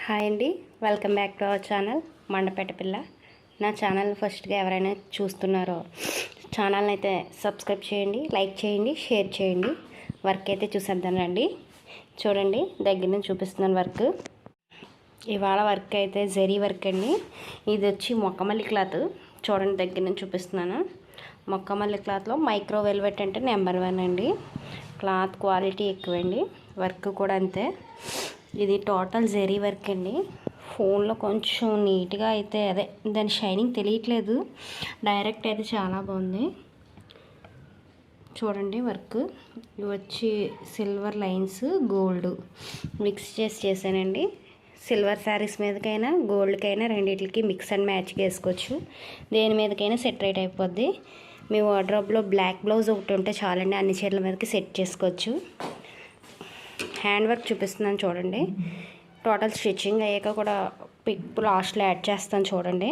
Hi అండి, welcome back to our channel Mandapeta పిల్ల. నా ఛానల్ ఫస్ట్గా ఎవరైనా చూస్తున్నారో ఛానల్ని అయితే సబ్స్క్రైబ్ చేయండి, లైక్ చేయండి, షేర్ చేయండి. వర్క్ అయితే చూసేద్దానండి. చూడండి, దగ్గర నుంచి చూపిస్తున్నాను వర్క్. ఇవాళ వర్క్ అయితే జరీ వర్క్ అండి. ఇది వచ్చి మొక్కమల్లి క్లాత్. చూడండి, దగ్గర నుంచి చూపిస్తున్నాను. మొక్కమల్లి క్లాత్లో మైక్రో వెల్వెట్ అంటే నెంబర్ 1 అండి. క్లాత్ క్వాలిటీ ఎక్కువండి, వర్క్ కూడా అంతే. ఇది టోటల్ జరీ వర్క్ అండి. ఫోన్లో కొంచెం నీట్గా అయితే దాని షైనింగ్ తెలియట్లేదు, డైరెక్ట్ అయితే చాలా బాగుంది. చూడండి వర్క్. ఇవి వచ్చి సిల్వర్ లైన్స్ గోల్డ్ మిక్స్ చేసానండి. సిల్వర్ శారీస్ మీదకైనా గోల్డ్కైనా రెండింటికి మిక్స్ అండ్ మ్యాచ్గా వేసుకోవచ్చు. దేని మీదకైనా సెట్ రైట్ అయిపోద్ది. మీ వార్డ్రోబ్లో బ్లాక్ బ్లౌజ్ ఒకటి ఉంటే చాలండి, అన్ని చీరల మీదకి సెట్ చేసుకోవచ్చు. హ్యాండ్ వర్క్ చూపిస్తున్నాను చూడండి. టోటల్ స్టిచ్చింగ్ అయ్యాక కూడా పిక్ లాస్ట్లో యాడ్ చేస్తాను చూడండి.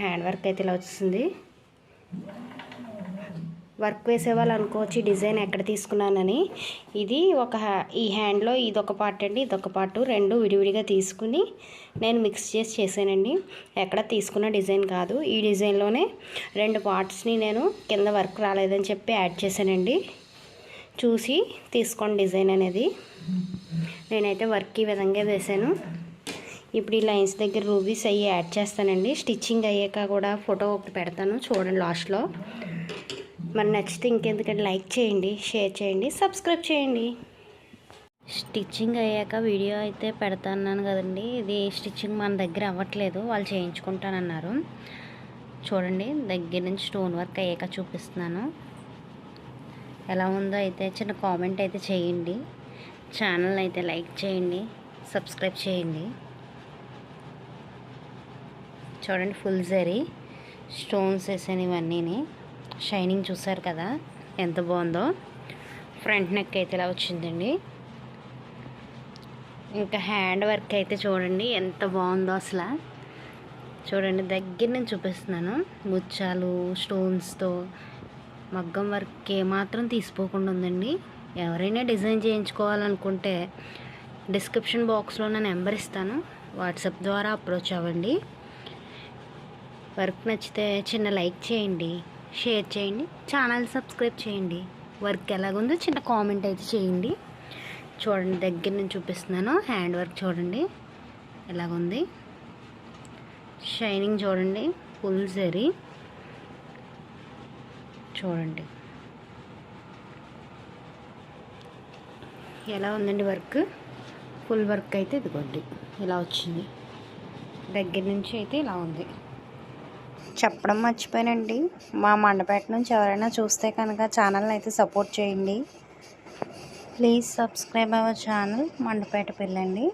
హ్యాండ్ వర్క్ అయితే ఇలా వస్తుంది. వర్క్ వేసేవాళ్ళు అనుకోవచ్చు డిజైన్ ఎక్కడ తీసుకున్నానని. ఇది ఈ హ్యాండ్లో ఇదొక పార్ట్ అండి, ఇదొక పార్ట్, రెండు విడివిడిగా తీసుకుని నేను మిక్స్ చేసానండి. ఎక్కడ తీసుకున్న డిజైన్ కాదు. ఈ డిజైన్లోనే 2 పార్ట్స్ని నేను కింద వర్క్ రాలేదని చెప్పి యాడ్ చేశానండి. చూసి తీసుకోండి డిజైన్ అనేది. నేనైతే వర్క్ ఈ విధంగా వేసాను. ఇప్పుడు ఈ లైన్స్ దగ్గర రూబీస్ అయ్యి యాడ్ చేస్తానండి. స్టిచ్చింగ్ అయ్యాక కూడా ఫోటో ఒకటి పెడతాను చూడండి లాస్ట్లో. మరి నచ్చితే ఇంకెందుకంటే లైక్ చేయండి, షేర్ చేయండి, సబ్స్క్రైబ్ చేయండి. స్టిచ్చింగ్ అయ్యాక వీడియో అయితే పెడతాను కదండి. ఇది స్టిచ్చింగ్ మన దగ్గర అవ్వట్లేదు, వాళ్ళు చేయించుకుంటానన్నారు. చూడండి, దగ్గర నుంచి స్టోన్ వర్క్ అయ్యాక చూపిస్తున్నాను. ఎలా ఉందో అయితే చిన్న కామెంట్ అయితే చేయండి. ఛానల్ అయితే లైక్ చేయండి, సబ్స్క్రైబ్ చేయండి. చూడండి, ఫుల్ జరీ స్టోన్స్ వేసాను ఇవన్నీని. షైనింగ్ చూసారు కదా ఎంత బాగుందో. ఫ్రంట్ నెక్ అయితే ఇలా వచ్చిందండి. ఇంకా హ్యాండ్ వర్క్ అయితే చూడండి ఎంత బాగుందో అసలు. చూడండి, దగ్గర నుంచి చూపిస్తున్నాను. ముత్యాలు స్టోన్స్తో మగ్గం వర్క్ ఏమాత్రం తీసిపోకుండా ఉందండి. ఎవరైనా డిజైన్ చేయించుకోవాలనుకుంటే డిస్క్రిప్షన్ బాక్స్లో నా నెంబర్ ఇస్తాను, వాట్సాప్ ద్వారా అప్రోచ్ అవ్వండి. వర్క్ నచ్చితే చిన్న లైక్ చేయండి, షేర్ చేయండి, ఛానల్ సబ్స్క్రైబ్ చేయండి. వర్క్ ఎలాగుందో చిన్న కామెంట్ అయితే చేయండి. చూడండి, దగ్గర నుంచి చూపిస్తున్నాను. హ్యాండ్ వర్క్ చూడండి ఎలాగుంది. షైనింగ్ చూడండి, ఫుల్ జరీ. చూడండి ఎలా ఉందండి వర్క్. ఫుల్ వర్క్ అయితే ఇదిగోండి ఇలా వచ్చింది. దగ్గర నుంచి అయితే ఇలా ఉంది. చెప్పడం మర్చిపోయానండి, మా మండపేట నుంచి ఎవరైనా చూస్తే కనుక ఛానల్ని అయితే సపోర్ట్ చేయండి. Please subscribe our channel Mandapeta పిల్లండి.